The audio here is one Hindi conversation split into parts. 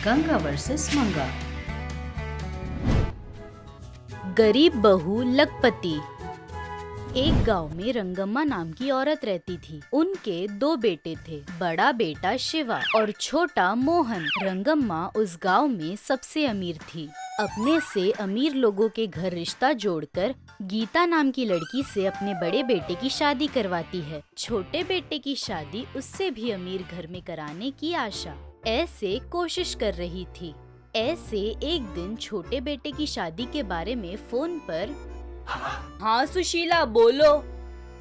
गंगा वर्सेस मंगा। गरीब बहू लखपति। एक गांव में रंगम्मा नाम की औरत रहती थी। उनके 2 बेटे थे, बड़ा बेटा शिवा और छोटा मोहन। रंगम्मा उस गांव में सबसे अमीर थी। अपने से अमीर लोगों के घर रिश्ता जोड़कर गीता नाम की लड़की से अपने बड़े बेटे की शादी करवाती है। छोटे बेटे की शादी उससे भी अमीर घर में कराने की आशा ऐसे कोशिश कर रही थी। ऐसे एक दिन छोटे बेटे की शादी के बारे में फोन पर, हाँ सुशीला बोलो।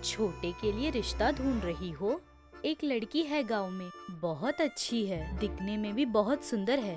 छोटे के लिए रिश्ता ढूंढ रही हो? एक लड़की है गांव में, बहुत अच्छी है, दिखने में भी बहुत सुंदर है।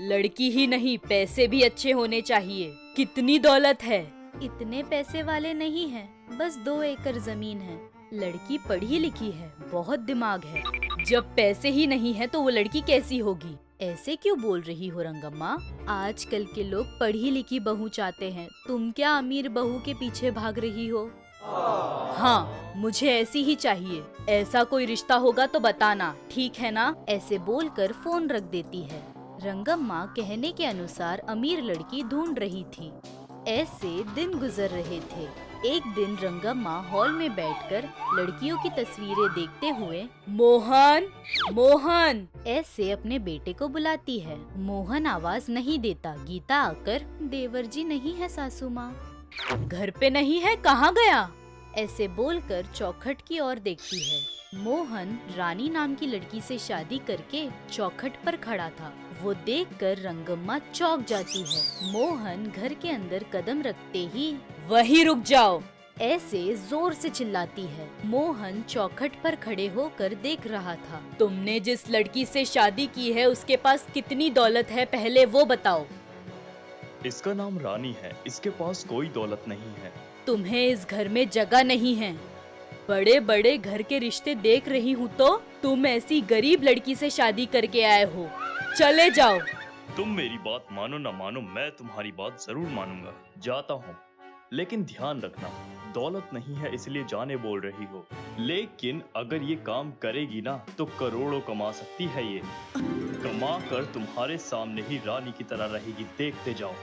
लड़की ही नहीं, पैसे भी अच्छे होने चाहिए। कितनी दौलत है? इतने पैसे वाले नहीं हैं, बस 2 एकड़ जमीन है। लड़की पढ़ी लिखी है, बहुत दिमाग है। जब पैसे ही नहीं है तो वो लड़की कैसी होगी? ऐसे क्यों बोल रही हो रंगम्मा? आजकल के लोग पढ़ी लिखी बहू चाहते हैं, तुम क्या अमीर बहू के पीछे भाग रही हो? हाँ, मुझे ऐसी ही चाहिए। ऐसा कोई रिश्ता होगा तो बताना, ठीक है ना? ऐसे बोलकर फोन रख देती है। रंगम्मा कहने के अनुसार अमीर लड़की ढूंढ रही थी। ऐसे दिन गुजर रहे थे। एक दिन रंगम्मा हॉल में बैठकर लड़कियों की तस्वीरें देखते हुए मोहन मोहन ऐसे अपने बेटे को बुलाती है। मोहन आवाज नहीं देता। गीता आकर, देवर जी नहीं है सासू माँ। घर पे नहीं है, कहाँ गया? ऐसे बोलकर चौखट की ओर देखती है। मोहन रानी नाम की लड़की से शादी करके चौखट पर खड़ा था। वो देखकर रंगम्मा चौंक जाती है। मोहन घर के अंदर कदम रखते ही, वहीं रुक जाओ, ऐसे जोर से चिल्लाती है। मोहन चौखट पर खड़े होकर देख रहा था। तुमने जिस लड़की से शादी की है उसके पास कितनी दौलत है, पहले वो बताओ। इसका नाम रानी है, इसके पास कोई दौलत नहीं है। तुम्हें इस घर में जगह नहीं है। बड़े बड़े घर के रिश्ते देख रही हूँ तो तुम ऐसी गरीब लड़की से शादी करके आए हो। चले जाओ। तुम मेरी बात मानो ना मानो, मैं तुम्हारी बात जरूर मानूंगा। जाता हूँ, लेकिन ध्यान रखना, दौलत नहीं है इसलिए जाने बोल रही हो, लेकिन अगर ये काम करेगी ना तो करोड़ों कमा सकती है। ये कमा कर तुम्हारे सामने ही रानी की तरह रहेगी, देखते जाओ।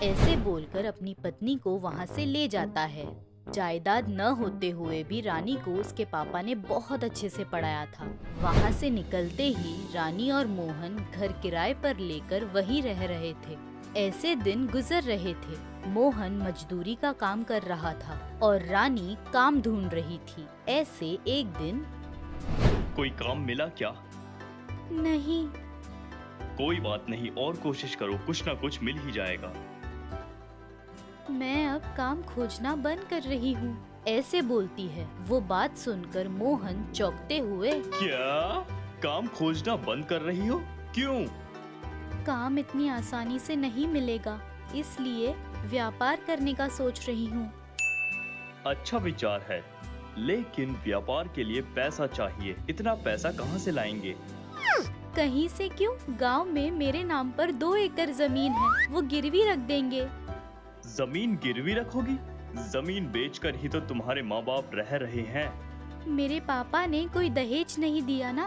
ऐसे बोलकर अपनी पत्नी को वहाँ से ले जाता है। जायदाद न होते हुए भी रानी को उसके पापा ने बहुत अच्छे से पढ़ाया था। वहाँ से निकलते ही रानी और मोहन घर किराए पर लेकर वहीं रह रहे थे। ऐसे दिन गुजर रहे थे। मोहन मजदूरी का काम कर रहा था और रानी काम ढूंढ रही थी। ऐसे एक दिन, कोई काम मिला क्या? नहीं। कोई बात नहीं, और कोशिश करो, कुछ ना कुछ मिल ही जाएगा। मैं अब काम खोजना बंद कर रही हूँ, ऐसे बोलती है। वो बात सुनकर मोहन चौंकते हुए, क्या काम खोजना बंद कर रही हो? क्यों? काम इतनी आसानी से नहीं मिलेगा, इसलिए व्यापार करने का सोच रही हूँ। अच्छा विचार है, लेकिन व्यापार के लिए पैसा चाहिए। इतना पैसा कहाँ से लाएंगे? कहीं से क्यों, गांव में मेरे नाम पर 2 एकड़ जमीन है, वो गिरवी रख देंगे। जमीन गिरवी रखोगी? जमीन बेचकर ही तो तुम्हारे माँ बाप रह रहे हैं। मेरे पापा ने कोई दहेज नहीं दिया ना,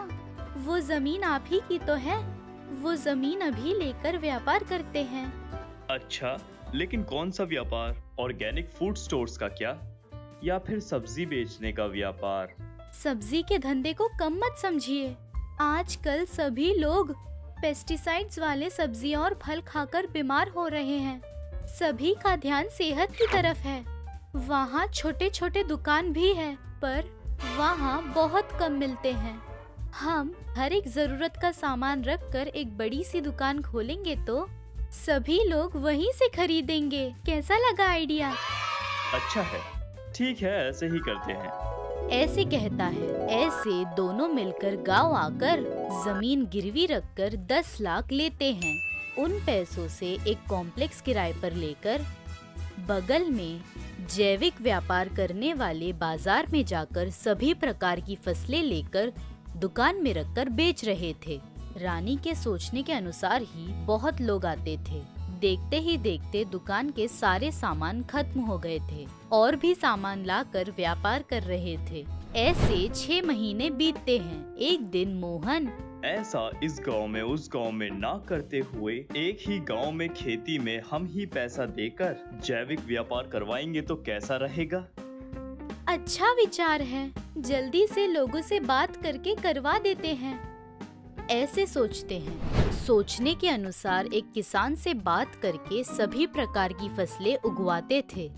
वो जमीन आप ही की तो है। वो जमीन अभी लेकर व्यापार करते हैं। अच्छा, लेकिन कौन सा व्यापार? ऑर्गेनिक फूड स्टोर्स का क्या, या फिर सब्जी बेचने का व्यापार? सब्जी के धंधे को कम मत समझिए। आजकल सभी लोग पेस्टिसाइड्स वाले सब्जियां और फल खाकर बीमार हो रहे हैं। सभी का ध्यान सेहत की तरफ है। वहाँ छोटे छोटे दुकान भी है, पर वहाँ बहुत कम मिलते हैं। हम हर एक जरूरत का सामान रखकर एक बड़ी सी दुकान खोलेंगे तो सभी लोग वहीं से खरीदेंगे। कैसा लगा आइडिया? अच्छा है, ठीक है, ऐसे ही करते हैं। ऐसे कहता है। ऐसे दोनों मिलकर गांव आकर जमीन गिरवी रखकर 10 लाख लेते हैं। उन पैसों से एक कॉम्प्लेक्स किराए पर लेकर बगल में जैविक व्यापार करने वाले बाजार में जाकर सभी प्रकार की फसलें लेकर दुकान में रखकर बेच रहे थे। रानी के सोचने के अनुसार ही बहुत लोग आते थे। देखते ही देखते दुकान के सारे सामान खत्म हो गए थे और भी सामान लाकर व्यापार कर रहे थे। ऐसे 6 महीने बीतते हैं। एक दिन मोहन ऐसा इस गांव में उस गांव में ना करते हुए एक ही गांव में खेती में हम ही पैसा देकर जैविक व्यापार करवाएंगे तो कैसा रहेगा? अच्छा विचार है, जल्दी से लोगों से बात करके करवा देते हैं। ऐसे सोचते हैं। सोचने के अनुसार एक किसान से बात करके सभी प्रकार की फसलें उगवाते थे।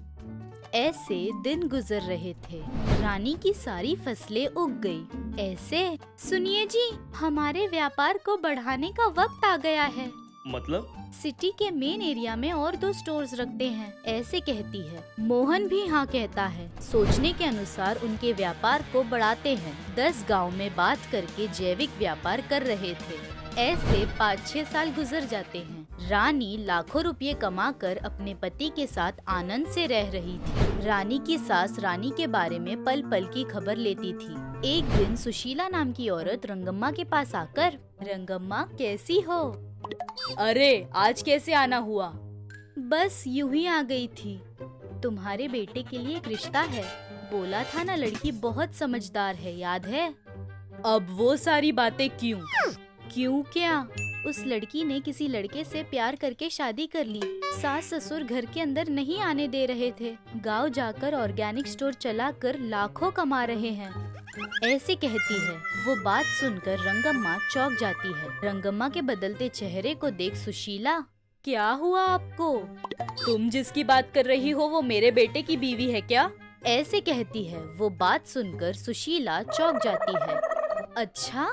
ऐसे दिन गुजर रहे थे। रानी की सारी फसलें उग गई। ऐसे, सुनिए जी, हमारे व्यापार को बढ़ाने का वक्त आ गया है। मतलब? सिटी के मेन एरिया में और 2 स्टोर्स रखते हैं, ऐसे कहती है। मोहन भी हाँ कहता है। सोचने के अनुसार उनके व्यापार को बढ़ाते हैं। 10 गांव में बात करके जैविक व्यापार कर रहे थे। ऐसे 5-6 साल गुजर जाते हैं। रानी लाखों रुपए कमाकर अपने पति के साथ आनंद से रह रही थी। रानी की सास रानी के बारे में पल पल की खबर लेती थी। एक दिन सुशीला नाम की औरत रंगम्मा के पास आकर, रंगम्मा कैसी हो? अरे आज कैसे आना हुआ? बस यूं ही आ गई थी। तुम्हारे बेटे के लिए एक रिश्ता है, बोला था ना, लड़की बहुत समझदार है, याद है? अब वो सारी बातें क्यों? क्यों क्या? उस लड़की ने किसी लड़के से प्यार करके शादी कर ली। सास ससुर घर के अंदर नहीं आने दे रहे थे। गांव जाकर ऑर्गेनिक स्टोर चलाकर लाखों कमा रहे हैं, ऐसे कहती है। वो बात सुनकर रंगम्मा चौंक जाती है। रंगम्मा के बदलते चेहरे को देख सुशीला, क्या हुआ आपको? तुम जिसकी बात कर रही हो वो मेरे बेटे की बीवी है क्या? ऐसे कहती है। वो बात सुनकर सुशीला चौंक जाती है। अच्छा,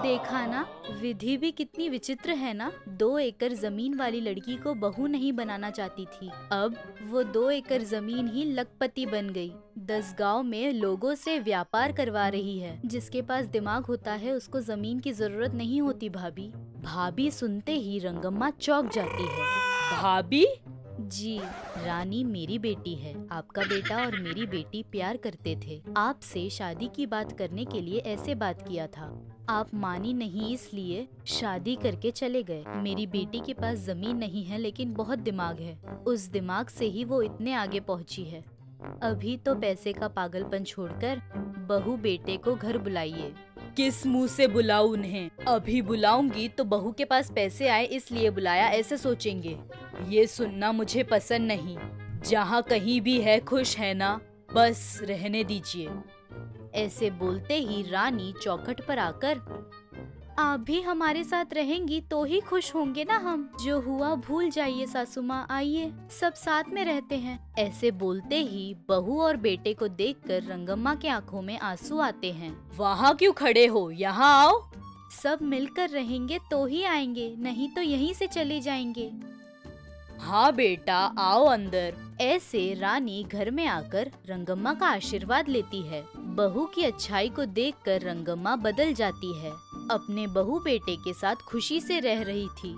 देखा ना, विधि भी कितनी विचित्र है ना। 2 एकड़ जमीन वाली लड़की को बहू नहीं बनाना चाहती थी, अब वो 2 एकड़ जमीन ही लखपति बन गई। 10 गांव में लोगों से व्यापार करवा रही है। जिसके पास दिमाग होता है उसको जमीन की जरूरत नहीं होती। भाभी, भाभी सुनते ही रंगम्मा चौंक जाती है। भाभी? जी, रानी मेरी बेटी है। आपका बेटा और मेरी बेटी प्यार करते थे। आपसे शादी की बात करने के लिए ऐसे बात किया था। आप मानी नहीं, इसलिए शादी करके चले गए। मेरी बेटी के पास जमीन नहीं है लेकिन बहुत दिमाग है। उस दिमाग से ही वो इतने आगे पहुंची है। अभी तो पैसे का पागलपन छोड़कर बहू बेटे को घर बुलाइए। किस मुंह से बुलाऊं उन्हें? अभी बुलाऊंगी तो बहू के पास पैसे आए इसलिए बुलाया, ऐसे सोचेंगे। ये सुनना मुझे पसंद नहीं। जहाँ कहीं भी है खुश है ना, बस रहने दीजिए। ऐसे बोलते ही रानी चौखट पर आकर, आप भी हमारे साथ रहेंगी तो ही खुश होंगे ना हम। जो हुआ भूल जाइए सासू माँ, आइए सब साथ में रहते हैं। ऐसे बोलते ही बहू और बेटे को देखकर रंगम्मा के आंखों में आंसू आते हैं। वहाँ क्यों खड़े हो, यहाँ आओ। सब मिलकर रहेंगे तो ही आएंगे, नहीं तो यहीं से चले जाएंगे। हाँ बेटा, आओ अंदर। ऐसे रानी घर में आकर रंगम्मा का आशीर्वाद लेती है। बहू की अच्छाई को देखकर रंगम्मा बदल जाती है। अपने बहू बेटे के साथ खुशी से रह रही थी।